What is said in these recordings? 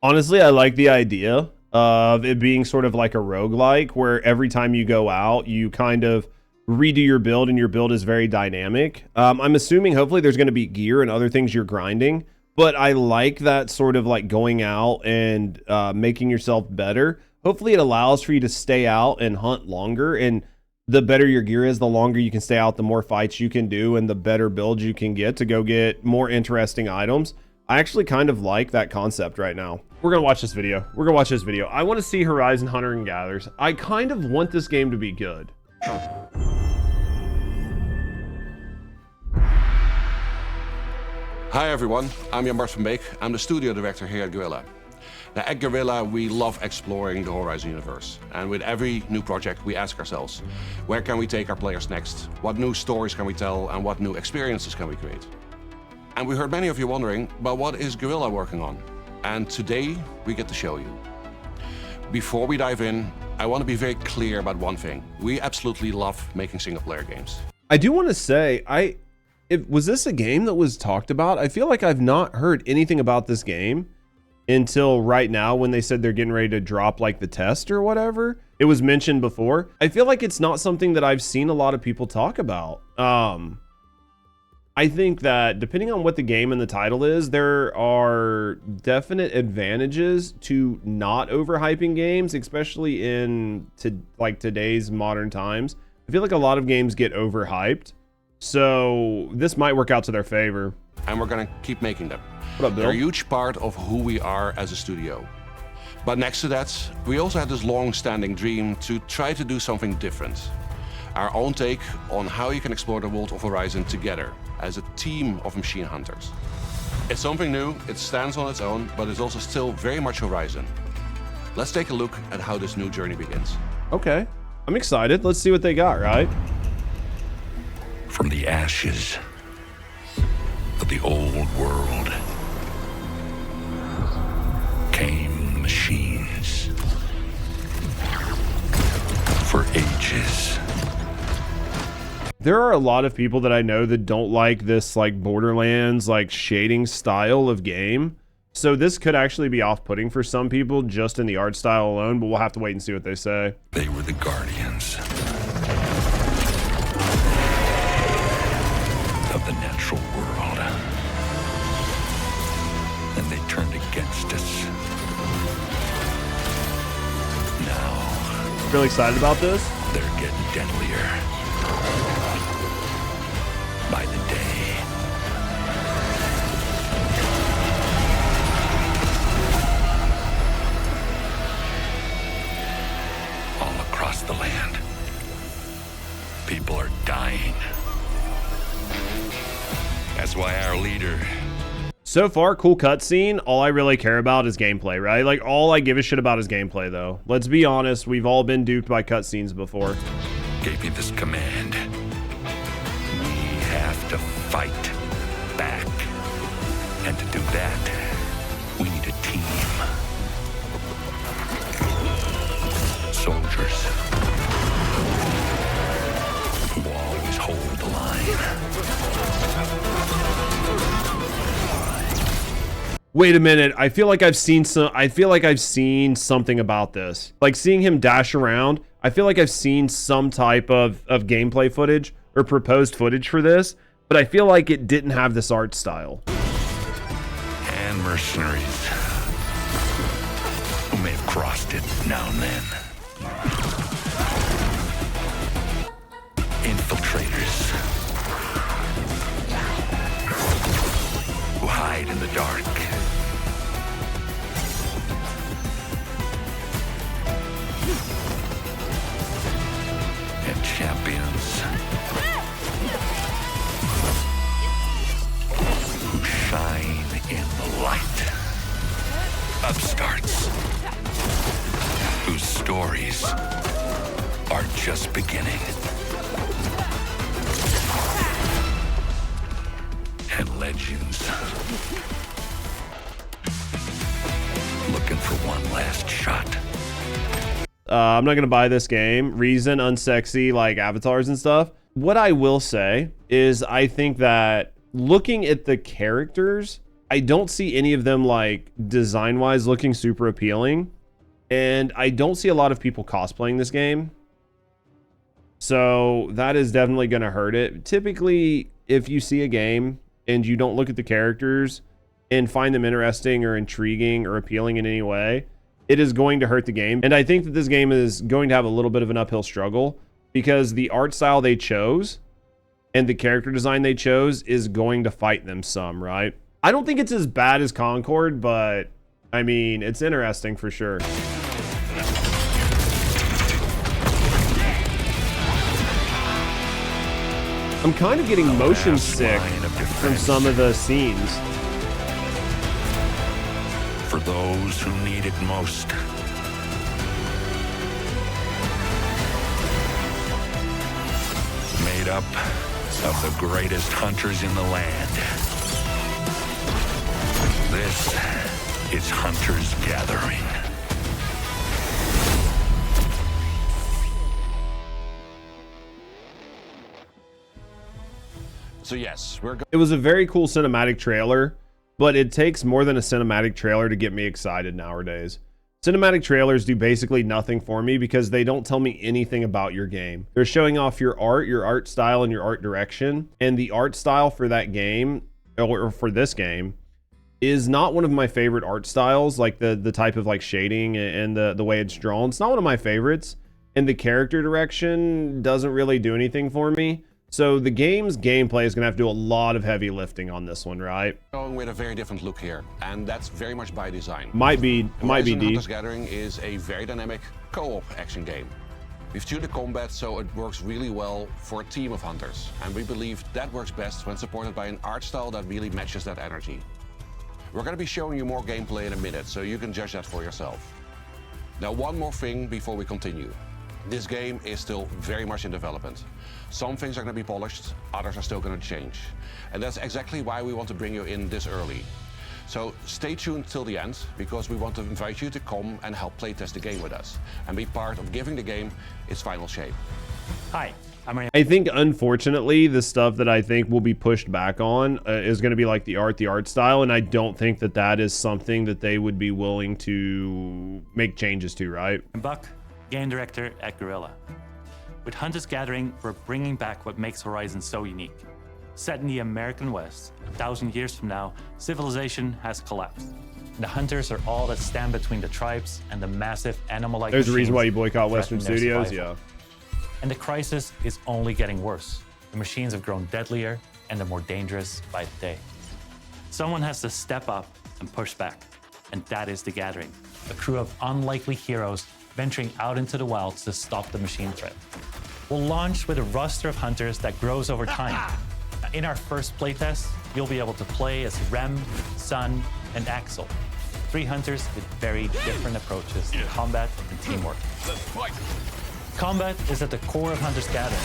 Honestly, I like the idea of it being sort of like a roguelike where every time you go out, you kind of redo your build and your build is very dynamic. I'm assuming hopefully there's going to be gear and other things you're grinding, but I like that sort of like going out and making yourself better. Hopefully it allows for you to stay out and hunt longer, and the better your gear is, the longer you can stay out, the more fights you can do, and the better builds you can get to go get more interesting items. I actually kind of like that concept right now. We're gonna watch this video. I want to see Horizon Hunter and Gathers. I kind of want this game to be good. Hi everyone, I'm Jan Bart van Beek. I'm the studio director here at Guerilla. Now at Guerilla, we love exploring the Horizon universe. And with every new project, we ask ourselves, where can we take our players next? What new stories can we tell and what new experiences can we create? And we heard many of you wondering, but what is Guerilla working on? And today, we get to show you. Before we dive in, I want to be very clear about one thing. We absolutely love making single-player games. I do want to say, was this a game that was talked about? I feel like I've not heard anything about this game until right now when they said they're getting ready to drop like the test or whatever. It was mentioned before. I feel like it's not something that I've seen a lot of people talk about. I think that depending on what the game and the title is, there are definite advantages to not overhyping games, especially in today's modern times. I feel like a lot of games get overhyped, so this might work out to their favor. And we're gonna keep making them. What up, Bill? They're a huge part of who we are as a studio. But next to that, we also had this long-standing dream to try to do something different. Our own take on how you can explore the world of Horizon together as a team of machine hunters. It's something new, it stands on its own, but it's also still very much Horizon. Let's take a look at how this new journey begins. Okay, I'm excited. Let's see what they got, right? From the ashes of the old world came machines. For ages. There are a lot of people that I know that don't like this like Borderlands like shading style of game. So this could actually be off-putting for some people just in the art style alone, but we'll have to wait and see what they say. They were the guardians of the natural world. And they turned against us. Now, Really excited about this? they're getting deadlier. By the day. All across the land, people are dying. That's why our leader... So far, cool cutscene. All I really care about is gameplay, right? Like, all I give a shit about is gameplay, though. Let's be honest, we've all been duped by cutscenes before. gave me this command. We have to fight back. And to do that, we need a team. Soldiers who always hold the line. Wait a minute. I feel like I've seen something about this. Like seeing him dash around. I feel like I've seen some type of gameplay footage or proposed footage for this, but I feel like it didn't have this art style. And mercenaries who may have crossed it now and then. Infiltrators who hide in the dark. And champions who shine in the light. Upstarts whose stories are just beginning. And legends looking for one last shot. I'm not gonna buy this game. Reason, unsexy, like avatars and stuff. What I will say is I think that looking at the characters, I don't see any of them like design wise looking super appealing, and I don't see a lot of people cosplaying this game. So that is definitely going to hurt it. Typically, if you see a game and you don't look at the characters and find them interesting or intriguing or appealing in any way, it is going to hurt the game. And I think that this game is going to have a little bit of an uphill struggle because the art style they chose and the character design they chose is going to fight them some, right? I don't think it's as bad as Concord, but I mean, it's interesting for sure. I'm kind of getting motion sick from some of the scenes. For those who need it most. Made up of the greatest hunters in the land. This is Hunter's Gathering. So yes, it was a very cool cinematic trailer, but it takes more than a cinematic trailer to get me excited nowadays. Cinematic trailers do basically nothing for me because they don't tell me anything about your game. They're showing off your art style, and your art direction. And the art style for that game, or for this game, is not one of my favorite art styles, like the type of like shading and the way it's drawn. It's not one of my favorites. And the character direction doesn't really do anything for me. So the game's gameplay is going to have to do a lot of heavy lifting on this one, right? Going with a very different look here, and that's very much by design. Might be D. Hunter's Gathering is a very dynamic co-op action game. We've tuned the combat so it works really well for a team of hunters, and we believe that works best when supported by an art style that really matches that energy. We're going to be showing you more gameplay in a minute, so you can judge that for yourself. Now, one more thing before we continue. This game is still very much in development. Some things are going to be polished, others are still going to change. And that's exactly why we want to bring you in this early. So stay tuned till the end, because we want to invite you to come and help playtest the game with us and be part of giving the game its final shape. Hi, I think, unfortunately, the stuff that I think will be pushed back on is going to be like the art style, and I don't think that that is something that they would be willing to make changes to, right? I'm Buck, game director at Guerilla. With Hunter's Gathering, we're bringing back what makes Horizon so unique. Set in the American West, 1,000 years from now, civilization has collapsed. The hunters are all that stand between the tribes and the massive animal-like There's a reason why you boycott Western studios, yeah. And the crisis is only getting worse. The machines have grown deadlier and they're more dangerous by the day. Someone has to step up and push back, and that is the Gathering, a crew of unlikely heroes venturing out into the wilds to stop the machine threat. We'll launch with a roster of hunters that grows over time. In our first playtest, you'll be able to play as Rem, Sun, and Axel, 3 hunters with very different approaches to combat and teamwork. Combat is at the core of Hunter's Gathering.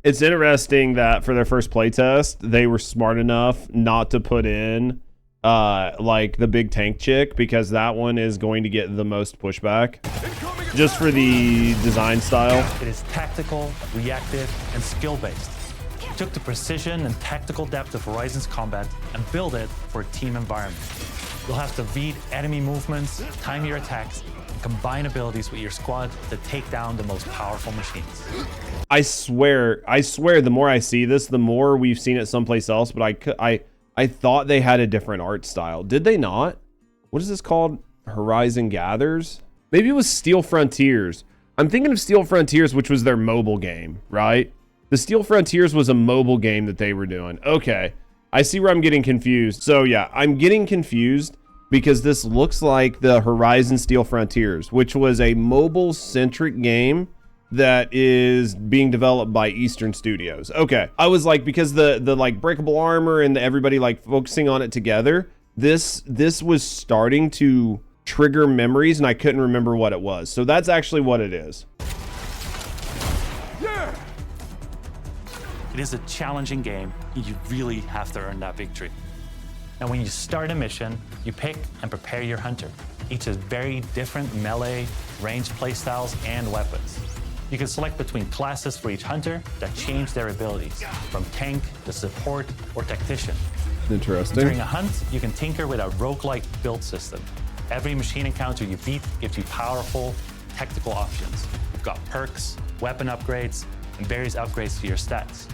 It's interesting that for their first playtest, they were smart enough not to put in like the big tank chick, because that one is going to get the most pushback just for the design style. It is tactical, reactive, and skill-based. We took the precision and tactical depth of Horizon's combat and built it for a team environment. You'll have to read enemy movements, time your attacks, and combine abilities with your squad to take down the most powerful machines. I swear, the more I see this, the more we've seen it someplace else, but I thought they had a different art style. Did they not? What is this called? Horizon Gathers? Maybe it was Steel Frontiers. I'm thinking of Steel Frontiers, which was their mobile game, right? The Steel Frontiers was a mobile game that they were doing. Okay, I see where I'm getting confused. So yeah, I'm getting confused because this looks like the Horizon Steel Frontiers, which was a mobile-centric game that is being developed by Eastern Studios. Okay, I was like, because the like breakable armor and everybody like focusing on it together, this was starting to trigger memories, and I couldn't remember what it was. So that's actually what it is. Yeah. It is a challenging game. You really have to earn that victory. And when you start a mission, you pick and prepare your hunter. Each has very different melee, ranged playstyles, and weapons. You can select between classes for each hunter that change their abilities, from tank to support or tactician. Interesting. During a hunt, you can tinker with a roguelike build system. Every machine encounter you beat gives you powerful tactical options. You've got perks, weapon upgrades, and various upgrades to your stats.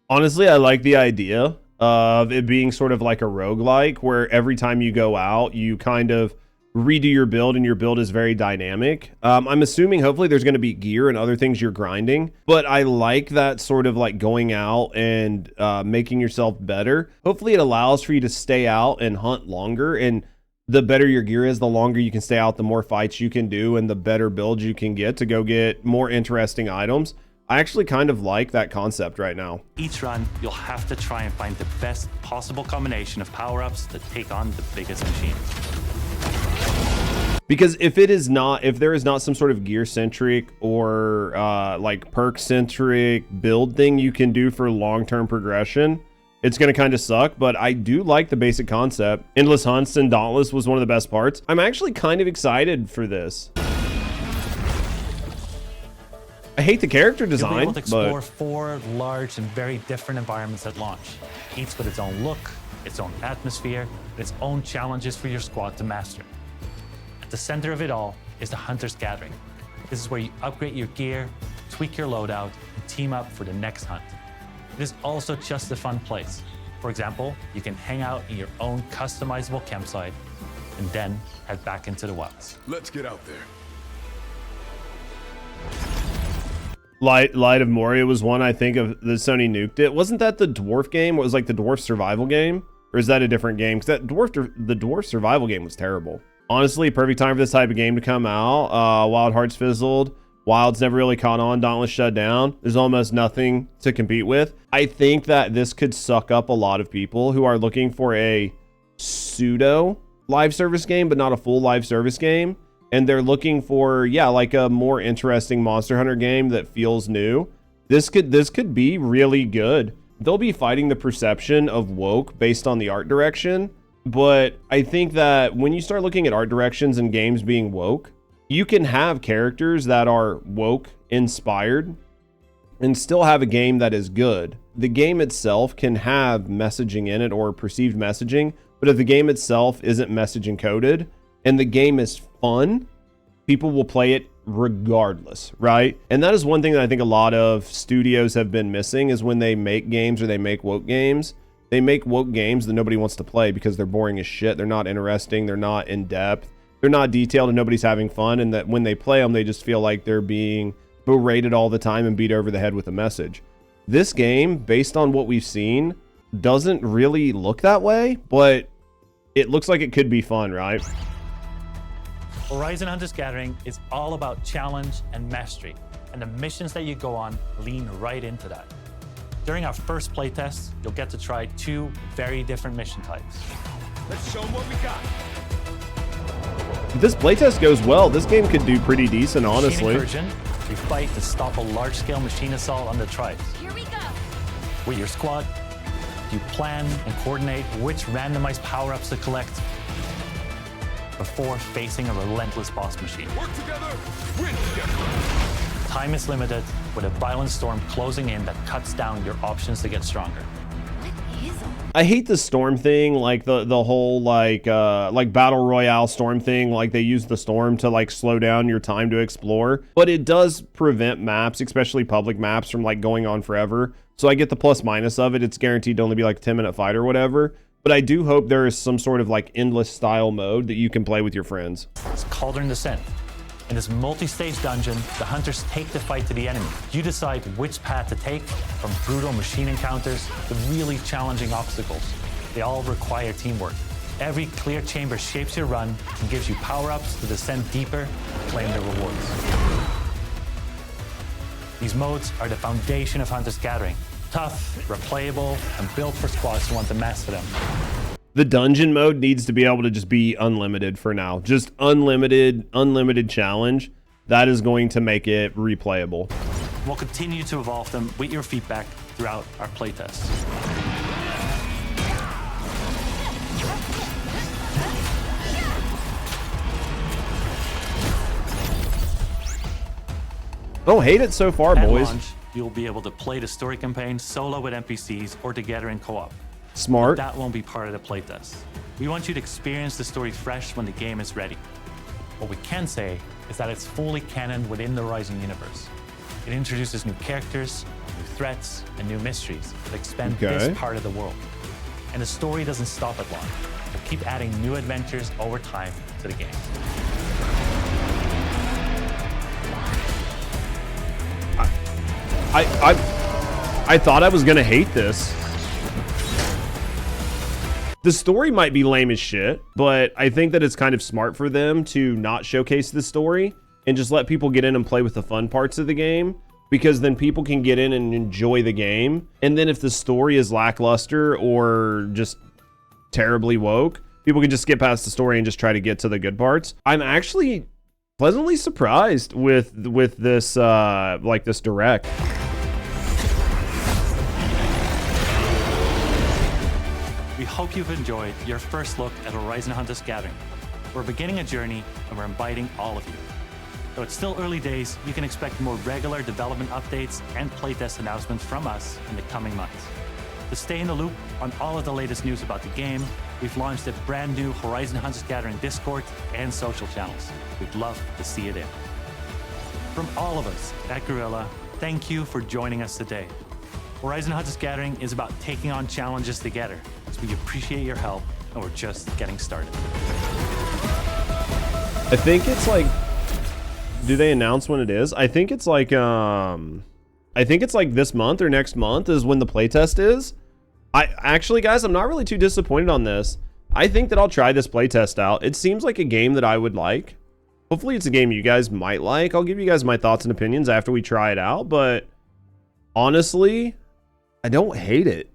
Honestly, I like the idea of it being sort of like a roguelike, where every time you go out, you kind of redo your build, and your build is very dynamic. I'm assuming hopefully there's going to be gear and other things you're grinding, but I like that sort of like going out and making yourself better. Hopefully it allows for you to stay out and hunt longer, and the better your gear is, the longer you can stay out, the more fights you can do, and the better builds you can get to go get more interesting items. I actually kind of like that concept right now. Each run, you'll have to try and find the best possible combination of power-ups to take on the biggest machine. Because if there is not some sort of gear centric or like perk centric build thing you can do for long-term progression, it's going to kind of suck. But I do like the basic concept. Endless hunts and Dauntless was one of the best parts. I'm actually kind of excited for this. I hate the character design. You'll be able to explore 4 large and very different environments at launch, each with its own look, its own atmosphere, and its own challenges for your squad to master. At the center of it all is the Hunter's Gathering. This is where you upgrade your gear, tweak your loadout, and team up for the next hunt. It is also just a fun place. For example, you can hang out in your own customizable campsite and then head back into the wilds. Let's get out there. Light of Moria was one I think of that Sony nuked it. Wasn't that the dwarf game? It was like the dwarf survival game? Or is that a different game? Because the dwarf survival game was terrible. Honestly, perfect time for this type of game to come out. Wild Hearts fizzled. Wild's never really caught on. Dauntless shut down. There's almost nothing to compete with. I think that this could suck up a lot of people who are looking for a pseudo live service game, but not a full live service game. And they're looking for, yeah, like a more interesting Monster Hunter game that feels new. This could be really good. They'll be fighting the perception of woke based on the art direction. But I think that when you start looking at art directions and games being woke, you can have characters that are woke inspired and still have a game that is good. The game itself can have messaging in it or perceived messaging, but if the game itself isn't message encoded and the game is fun, people will play it regardless, right? And that is one thing that I think a lot of studios have been missing, is when they make games or they make woke games, they make woke games that nobody wants to play because they're boring as shit. They're not interesting. They're not in depth. They're not detailed, and nobody's having fun. And that when they play them, they just feel like they're being berated all the time and beat over the head with a message. This game, based on what we've seen, doesn't really look that way, but it looks like it could be fun, right? Horizon Hunter's Gathering is all about challenge and mastery, and the missions that you go on lean right into that. During our first playtest, you'll get to try 2 very different mission types. Let's show them what we got. If this playtest goes well, this game could do pretty decent, honestly. Machine incursion, you fight to stop a large-scale machine assault on the tribes. Here we go. With your squad, you plan and coordinate which randomized power-ups to collect before facing a relentless boss machine. Work together, win together. Time is limited, with a violent storm closing in that cuts down your options to get stronger. What is all I hate the storm thing, like the whole like battle royale storm thing. Like they use the storm to like slow down your time to explore, but it does prevent maps, especially public maps, from like going on forever. So I get the plus minus of it. It's guaranteed to only be like a 10-minute fight or whatever. But I do hope there is some sort of like endless style mode that you can play with your friends. It's Cauldron Descent. In this multi-stage dungeon, the hunters take the fight to the enemy. You decide which path to take, from brutal machine encounters to really challenging obstacles. They all require teamwork. Every clear chamber shapes your run and gives you power-ups to descend deeper and claim the rewards. These modes are the foundation of Hunter's Gathering. Tough, replayable, and built for squads who want to master them. The dungeon mode needs to be able to just be unlimited for now. Just unlimited challenge. That is going to make it replayable. We'll continue to evolve them with your feedback throughout our playtests. Don't hate it so far, At boys. launch, you'll be able to play the story campaign solo with NPCs or together in co-op. Smart. That won't be part of the playtest. We want you to experience the story fresh when the game is ready. What we can say is that it's fully canon within the Horizon universe. It introduces new characters, new threats, and new mysteries that expand this part of the world. And the story doesn't stop at launch. We'll keep adding new adventures over time to the game. I thought I was gonna hate this. The story might be lame as shit, but I think that it's kind of smart for them to not showcase the story and just let people get in and play with the fun parts of the game, because then people can get in and enjoy the game. And then if the story is lackluster or just terribly woke, people can just skip past the story and just try to get to the good parts. I'm actually pleasantly surprised with this like this direct. We hope you've enjoyed your first look at Horizon Hunters Gathering. We're beginning a journey and we're inviting all of you. Though it's still early days, you can expect more regular development updates and playtest announcements from us in the coming months. To stay in the loop on all of the latest news about the game, we've launched a brand new Horizon Hunters Gathering Discord and social channels. We'd love to see it in. From all of us at Guerilla, thank you for joining us today. Horizon Hunters Gathering is about taking on challenges together, so we appreciate your help, and we're just getting started. I think it's like, do they announce when it is? I think it's like this month or next month is when the playtest is. Actually, guys, I'm not really too disappointed on this. I think that I'll try this playtest out. It seems like a game that I would like. Hopefully it's a game you guys might like. I'll give you guys my thoughts and opinions after we try it out, but honestly, I don't hate it.